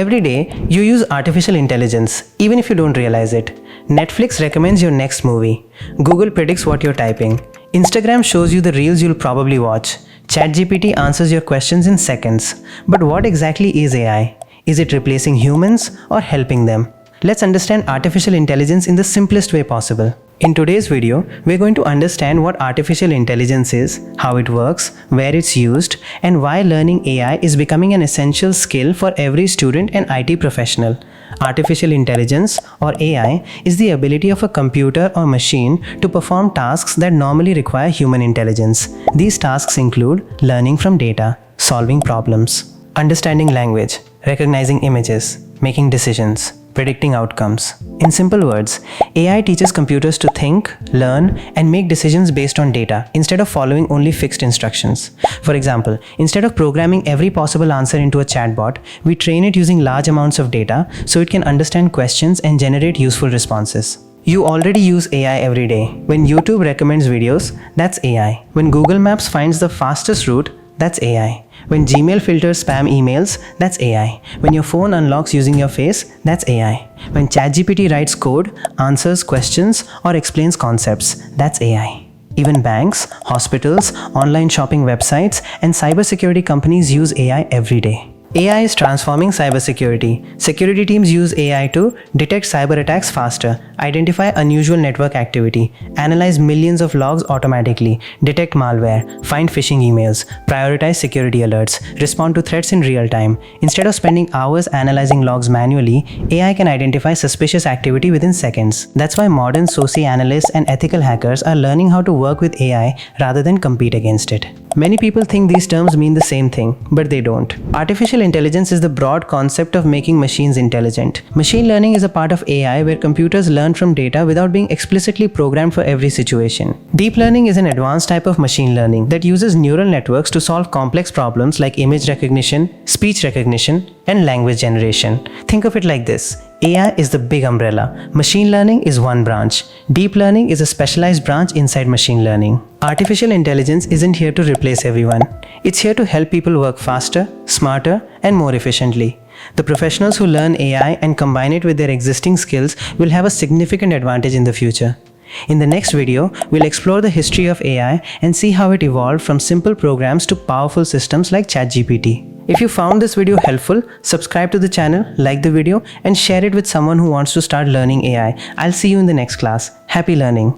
Every day, you use artificial intelligence, even if you don't realize it. Netflix recommends your next movie. Google predicts what you're typing. Instagram shows you the reels you'll probably watch. ChatGPT answers your questions in seconds. But what exactly is AI? Is it replacing humans or helping them? Let's understand artificial intelligence in the simplest way possible. In today's video, we're going to understand what artificial intelligence is, how it works, where it's used, and why learning AI is becoming an essential skill for every student and IT professional. Artificial intelligence, or AI, is the ability of a computer or machine to perform tasks that normally require human intelligence. These tasks include learning from data, solving problems, understanding language, recognizing images, making decisions, predicting outcomes. In simple words, AI teaches computers to think, learn, and make decisions based on data instead of following only fixed instructions. For example, instead of programming every possible answer into a chatbot, we train it using large amounts of data so it can understand questions and generate useful responses. You already use AI every day. When YouTube recommends videos, that's AI. When Google Maps finds the fastest route, that's AI. When Gmail filters spam emails, that's AI. When your phone unlocks using your face, that's AI. When ChatGPT writes code, answers questions, or explains concepts, that's AI. Even banks, hospitals, online shopping websites, and cybersecurity companies use AI every day. AI is transforming cybersecurity. Security teams use AI to detect cyber attacks faster, identify unusual network activity, analyze millions of logs automatically, detect malware, find phishing emails, prioritize security alerts, respond to threats in real time. Instead of spending hours analyzing logs manually, AI can identify suspicious activity within seconds. That's why modern SOC analysts and ethical hackers are learning how to work with AI rather than compete against it. Many people think these terms mean the same thing, but they don't. Artificial intelligence is the broad concept of making machines intelligent. Machine learning is a part of AI where computers learn from data without being explicitly programmed for every situation. Deep learning is an advanced type of machine learning that uses neural networks to solve complex problems like image recognition, speech recognition, and language generation. Think of it like this. AI is the big umbrella. Machine learning is one branch. Deep learning is a specialized branch inside machine learning. Artificial intelligence isn't here to replace everyone. It's here to help people work faster, smarter, and more efficiently. The professionals who learn AI and combine it with their existing skills will have a significant advantage in the future. In the next video, we'll explore the history of AI and see how it evolved from simple programs to powerful systems like ChatGPT. If you found this video helpful, subscribe to the channel, like the video, and share it with someone who wants to start learning AI. I'll see you in the next class. Happy learning!